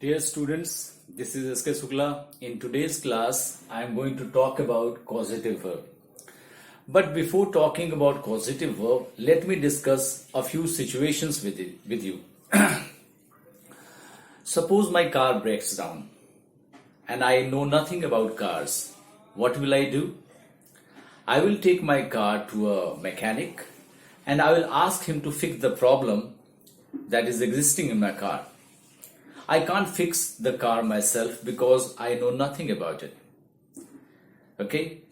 Dear students, this is S.K. Sukla. In today's class, I am going to talk about causative verb. But before talking about causative verb, let me discuss a few situations with you. Suppose my car breaks down and I know nothing about cars. What will I do? I will take my car to a mechanic and I will ask him to fix the problem that is existing in my car. I can't fix the car myself because I know nothing about it. Okay?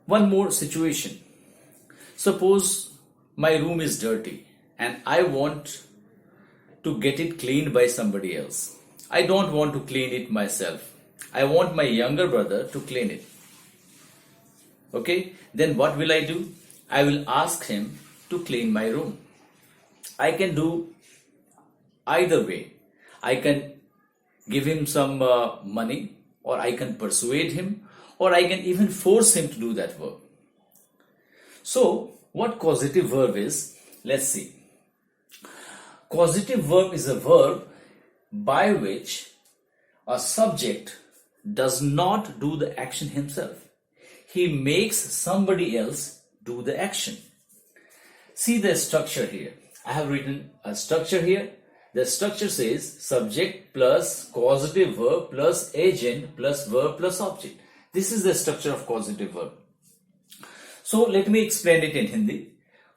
One more situation. Suppose my room is dirty and I want to get it cleaned by somebody else. I don't want to clean it myself. I want my younger brother to clean it. Okay? Then what will I do? I will ask him to clean my room. I can do either way. I can give him some money, or I can persuade him, or I can even force him to do that work. So, what causative verb is? Let's see. Causative verb is a verb by which a subject does not do the action himself. He makes somebody else do the action. See the structure here. I have written a structure here. The structure says subject plus causative verb plus agent plus verb plus object. This is the structure of causative verb. So let me explain it in Hindi.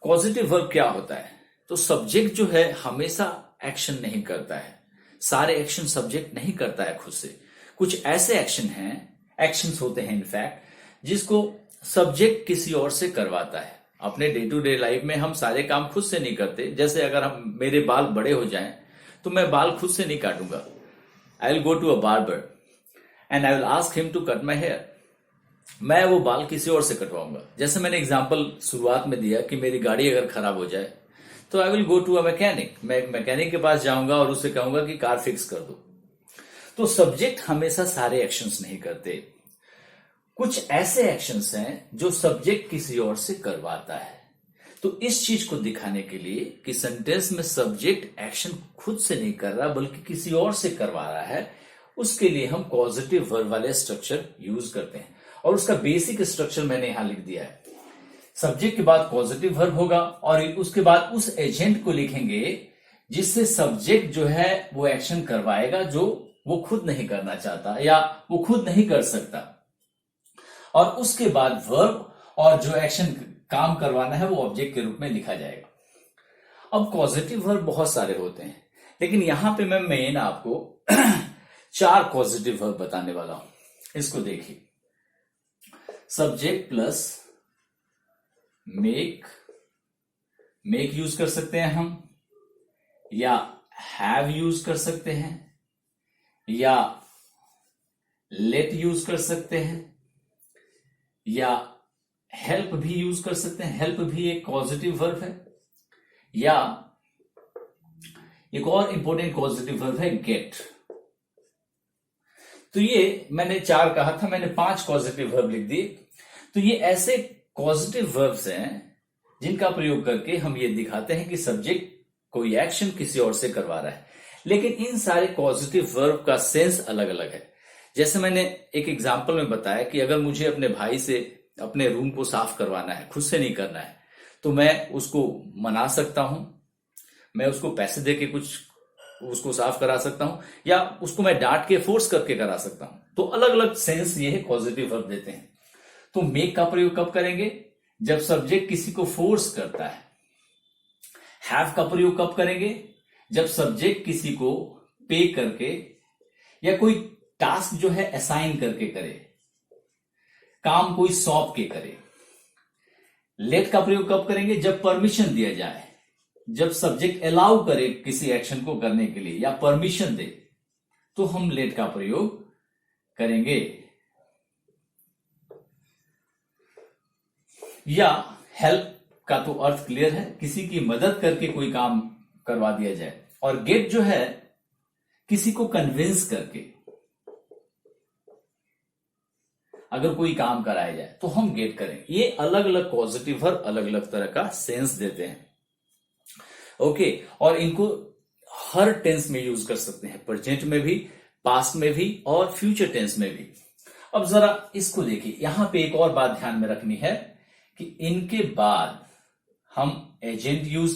Causative verb क्या होता है? तो subject जो है हमेशा action नहीं करता है. सारे एक्शन सब्जेक्ट नहीं करता है खुद से. कुछ ऐसे एक्शन हैं, एक्शंस होते हैं इनफैक्ट, जिसको सब्जेक्ट किसी और से करवाता है. अपने डे टू डे लाइफ में हम सारे काम खुद से नहीं करते. जैसे अगर मेरे बाल बड़े हो जाएं तो मैं बाल खुद से नहीं काटूंगा. I will go to a barber and I will ask him to cut my hair. मैं वो बाल किसी और से कटवाऊंगा. जैसे मैंने एग्जांपल शुरुआत में दिया कि मेरी गाड़ी अगर खराब हो जाए तो I will go to a mechanic. मैं एक मैकेनिक के पास जाऊंगा और उससे कहूंगा कि कार फिक्स कर दो. तो सब्जेक्ट हमेशा सारे एक्शंस नहीं करते. कुछ ऐसे एक्शंस हैं जो सब्जेक्ट किसी और से करवाता है. तो इस चीज को दिखाने के लिए कि सेंटेंस में सब्जेक्ट एक्शन खुद से नहीं कर रहा बल्कि किसी और से करवा रहा है, उसके लिए हम पॉजिटिव वर्ब वाले स्ट्रक्चर यूज करते हैं. और उसका बेसिक स्ट्रक्चर मैंने यहां लिख दिया है. सब्जेक्ट के बाद पॉजिटिव वर्ब होगा और उसके बाद उस एजेंट को लिखेंगे जिससे सब्जेक्ट जो है वो एक्शन करवाएगा जो वो खुद नहीं करना चाहता या वो खुद नहीं कर सकता. और उसके बाद वर्ब और जो एक्शन काम करवाना है वो ऑब्जेक्ट के रूप में लिखा जाएगा. अब कॉजेटिव वर्ब बहुत सारे होते हैं, लेकिन यहां पे मैं मेन आपको 4 कॉजेटिव वर्ब बताने वाला हूं. इसको देखिए. सब्जेक्ट प्लस मेक यूज कर सकते हैं हम, या हैव यूज कर सकते हैं, या लेट यूज कर सकते हैं, या हेल्प भी यूज कर सकते हैं. हेल्प भी एक कॉजेटिव वर्ब है. या एक और इंपॉर्टेंट कॉजेटिव वर्ब है गेट. तो ये मैंने 4 कहा था, मैंने 5 कॉजेटिव वर्ब लिख दिए. तो ये ऐसे कॉजेटिव वर्ब्स हैं जिनका प्रयोग करके हम ये दिखाते हैं कि सब्जेक्ट कोई एक्शन किसी और से करवा रहा है. लेकिन इन सारे पॉजिटिव वर्ब का सेंस अलग अलग है. जैसे मैंने एक एग्जाम्पल में बताया कि अगर मुझे अपने भाई से अपने रूम को साफ करवाना है, खुद से नहीं करना है, तो मैं उसको मना सकता हूं, मैं उसको पैसे देके कुछ उसको साफ करा सकता हूं, या उसको मैं डांट के फोर्स करके करा सकता हूं. तो अलग अलग सेंस ये पॉजिटिव वर्ब देते हैं. तो मेक का प्रयोग कब करेंगे? जब सब्जेक्ट किसी को फोर्स करता है. हैव का प्रयोग कब करेंगे? जब सब्जेक्ट किसी को पे करके या कोई टास्क जो है असाइन करके करे, काम कोई सौंप के करे. लेट का प्रयोग कब करेंगे? जब परमिशन दिया जाए, जब सब्जेक्ट अलाउ करे किसी एक्शन को करने के लिए या परमिशन दे, तो हम लेट का प्रयोग करेंगे. या हेल्प का तो अर्थ क्लियर है, किसी की मदद करके कोई काम करवा दिया जाए. और गेट जो है किसी को कन्विंस करके अगर कोई काम कराया जाए तो हम गेट करें. ये अलग अलग पॉजिटिव वर्ब अलग अलग तरह का सेंस देते हैं. ओके, और इनको हर टेंस में यूज कर सकते हैं, प्रेजेंट में भी, पास्ट में भी और फ्यूचर टेंस में भी। अब जरा इसको देखिए, यहां पे एक और बात ध्यान में रखनी है कि इनके बाद हम एजेंट यूज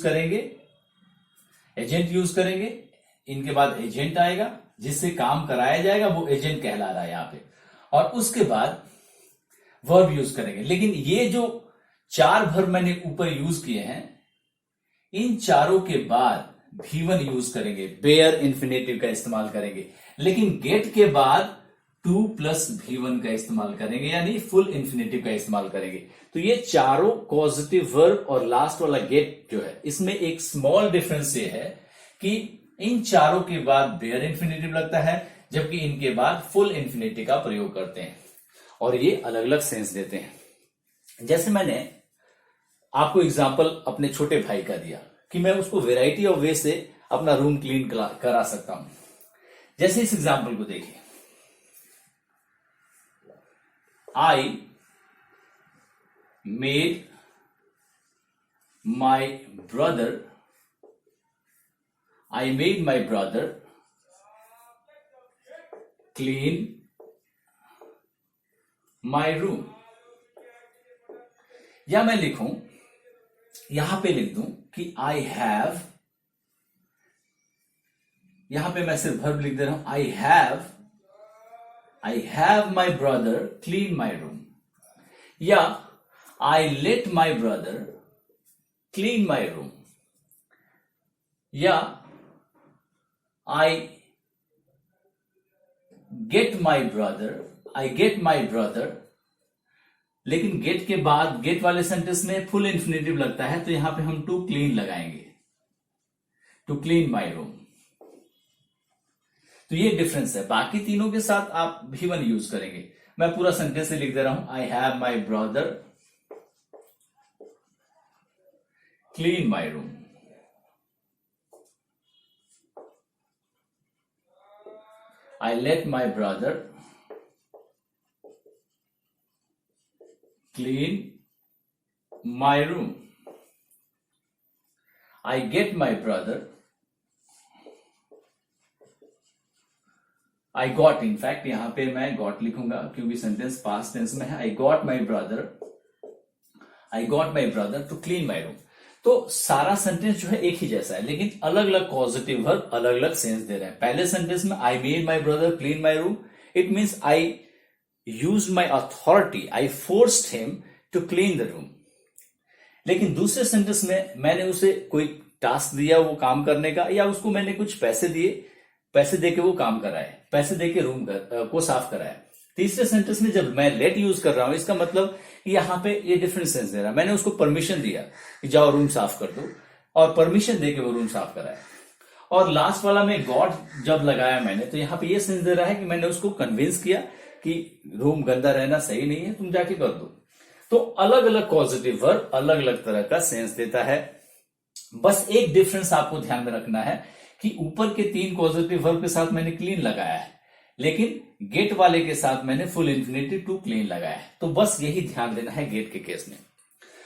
करेंगे, इनके बाद एजेंट आएगा, जिससे काम कराया जाएगा वो एजेंट कहला रहा है यहां पे, और उसके बाद वर्ब यूज करेंगे। लेकिन ये जो 4 वर्ब मैंने ऊपर यूज किए हैं, इन चारों के बाद V1 यूज करेंगे, बेयर इंफिनिटिव का इस्तेमाल करेंगे। लेकिन गेट के बाद 2 प्लस V1 का इस्तेमाल करेंगे, यानी फुल इंफिनिटिव का इस्तेमाल करेंगे। तो ये चारों कॉजेटिव वर्ब और लास्ट वाला गेट जो है, इसमें एक स्मॉल डिफरेंस ये है कि इन चारों के बाद बेयर इंफिनिटिव लगता है, जबकि इनके बाद फुल इंफिनिटिव का प्रयोग करते हैं, और ये अलग अलग सेंस देते हैं। जैसे मैंने आपको एग्जाम्पल अपने छोटे भाई का दिया कि मैं उसको वेराइटी ऑफ वे से अपना रूम क्लीन करा सकता हूं। जैसे इस एग्जाम्पल को देखिए, I made my brother clean my room। या मैं लिखूं, यहां पे लिख दूं कि I have, यहां पे मैं सिर्फ वर्ब लिख दे रहा हूं, I have my brother clean my room, या I let my brother clean my room, या I get my brother। लेकिन गेट के बाद, गेट वाले सेंटेंस में फुल इंफिनिटिव लगता है, तो यहां पे हम टू क्लीन लगाएंगे, टू क्लीन माई रूम। तो ये डिफरेंस है। बाकी तीनों के साथ आप V1 यूज करेंगे। मैं पूरा सेंटेंस से लिख दे रहा हूं, I have my brother clean my room, I let my brother clean my room, I get my brother, I got, in fact यहां पे मैं got लिखूंगा क्योंकि सेंटेंस पास्ट टेंस में है। I got my brother to clean my room। तो सारा sentence जो है एक ही जैसा है, लेकिन अलग अलग पॉजिटिव वर्ब अलग अलग सेंस दे रहे हैं। पहले सेंटेंस में I made my brother clean my room, it means I used my authority, I forced him to clean the room। लेकिन दूसरे सेंटेंस में मैंने उसे कोई टास्क दिया वो काम करने का, या उसको मैंने कुछ पैसे दिए, पैसे देके वो काम कराए, पैसे देके रूम को साफ कराया। तीसरे सेंटेंस में जब मैं लेट यूज कर रहा हूं, इसका मतलब यहां पे ये डिफरेंट सेंस दे रहा है। मैंने उसको परमिशन दिया कि जाओ रूम साफ कर दो, और परमिशन देके वो रूम साफ कराया। और लास्ट वाला में गॉड जब लगाया मैंने, तो यहां पे ये सेंस दे रहा है कि मैंने उसको कन्विंस किया कि रूम गंदा रहना सही नहीं है, तुम जाके कर दो। तो अलग अलग पॉजिटिव वर्ब अलग अलग तरह का सेंस देता है। बस एक डिफरेंस आपको ध्यान में रखना है कि ऊपर के 3 पॉजिटिव वर्ब के साथ मैंने क्लीन लगाया है, लेकिन गेट वाले के साथ मैंने फुल इंफिनिटिव टू क्लीन लगाया है। तो बस यही ध्यान देना है गेट के केस में।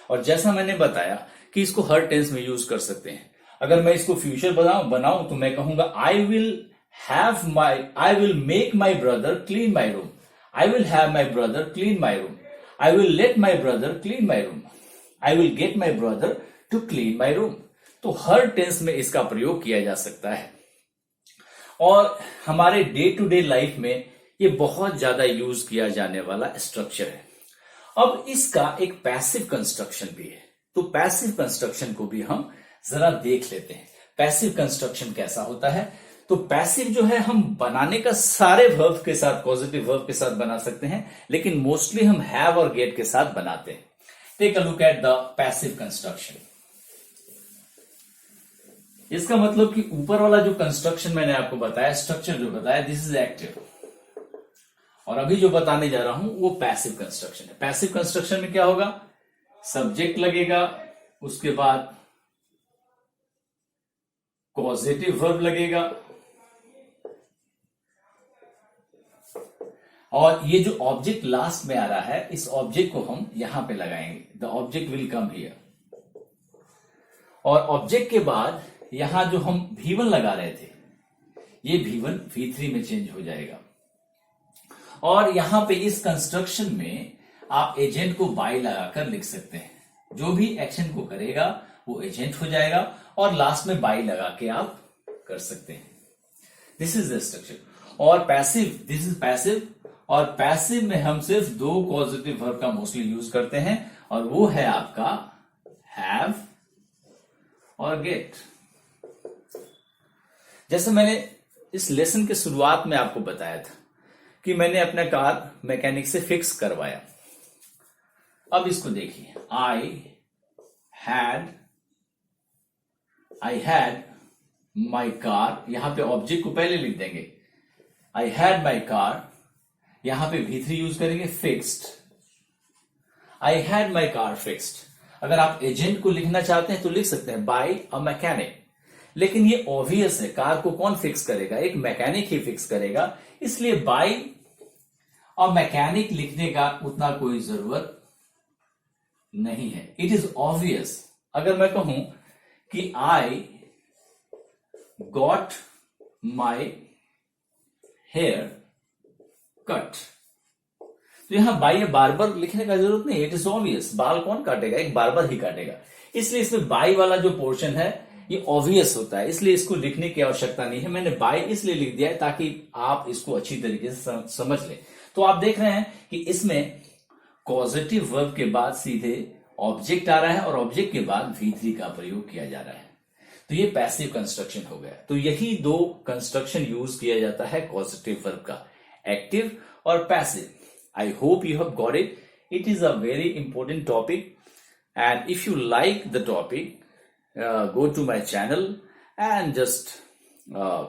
और जैसा मैंने बताया कि इसको हर टेंस में यूज कर सकते हैं। अगर मैं इसको फ्यूचर बनाऊं तो मैं कहूंगा I will make my brother clean my room, I will have my brother clean my room, I will let my brother clean my room, I will get my brother to clean my room। तो हर tense में इसका प्रयोग किया जा सकता है, और हमारे डे टू डे लाइफ में ये बहुत ज्यादा यूज किया जाने वाला स्ट्रक्चर है। अब इसका एक पैसिव कंस्ट्रक्शन भी है, तो पैसिव कंस्ट्रक्शन को भी हम जरा देख लेते हैं। पैसिव कंस्ट्रक्शन कैसा होता है? तो पैसिव जो है हम बनाने का सारे वर्ब के साथ, पॉजिटिव वर्ब के साथ बना सकते हैं, लेकिन मोस्टली हम हैव और गेट के साथ बनाते हैं। Take a look at the passive construction. इसका मतलब कि ऊपर वाला जो कंस्ट्रक्शन मैंने आपको बताया, स्ट्रक्चर जो बताया, दिस इज एक्टिव, और अभी जो बताने जा रहा हूं वो पैसिव कंस्ट्रक्शन है। पैसिव कंस्ट्रक्शन में क्या होगा? सब्जेक्ट लगेगा, उसके बाद कॉजेटिव वर्ब लगेगा, और ये जो ऑब्जेक्ट लास्ट में आ रहा है, इस ऑब्जेक्ट को हम यहां पे लगाएंगे। The object will come here, और ऑब्जेक्ट के बाद यहां जो हम V1 लगा रहे थे, ये V1 V3 में चेंज हो जाएगा। और यहां पे इस कंस्ट्रक्शन में आप एजेंट को बाय लगाकर लिख सकते हैं। जो भी एक्शन को करेगा वो एजेंट हो जाएगा और लास्ट में बाय लगा के आप कर सकते हैं। This is the structure. और पैसिव, दिस इज पैसिव, और पैसिव में हम सिर्फ दो कॉजेटिव वर्ब का मोस्टली यूज करते हैं और वो है आपका हैव और गेट। जैसे मैंने इस लेसन के शुरुआत में आपको बताया था कि मैंने अपना कार मैकेनिक से फिक्स करवाया। अब इसको देखिए, आई हैड माई कार, यहां पे ऑब्जेक्ट को पहले लिख देंगे। आई हैड माई कार, यहां पे V3 यूज करेंगे, fixed. I had my car fixed. अगर आप एजेंट को लिखना चाहते हैं तो लिख सकते हैं बाय अ मैकेनिक, लेकिन ये ऑब्वियस है, कार को कौन फिक्स करेगा, एक मैकेनिक ही फिक्स करेगा, इसलिए बाय अ मैकेनिक लिखने का उतना कोई जरूरत नहीं है। It is obvious. अगर मैं कहूं कि I got my hair cut, तो यहां बाय बार्बर लिखने का जरूरत नहीं। इट इज ऑब्वियस, बाल कौन काटेगा, एक बार्बर ही काटेगा। इसलिए इसमें बाय वाला जो पोर्शन है ये ऑब्वियस होता है, इसलिए इसको लिखने की आवश्यकता नहीं है। मैंने बाय इसलिए लिख दिया है ताकि आप इसको अच्छी तरीके से समझ लें। तो आप देख रहे हैं कि इसमें कॉजेटिव वर्ब के बाद सीधे ऑब्जेक्ट आ रहा है और ऑब्जेक्ट के बाद V3 का प्रयोग किया जा रहा है। तो ये पैसिव कंस्ट्रक्शन हो गया। तो यही दो कंस्ट्रक्शन यूज किया जाता है कॉजेटिव वर्ब का, एक्टिव और passive. I hope you have got it. It is a very important topic, and if you like the topic, go to my channel and just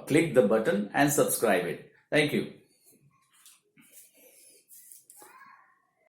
click the button and subscribe it. Thank you.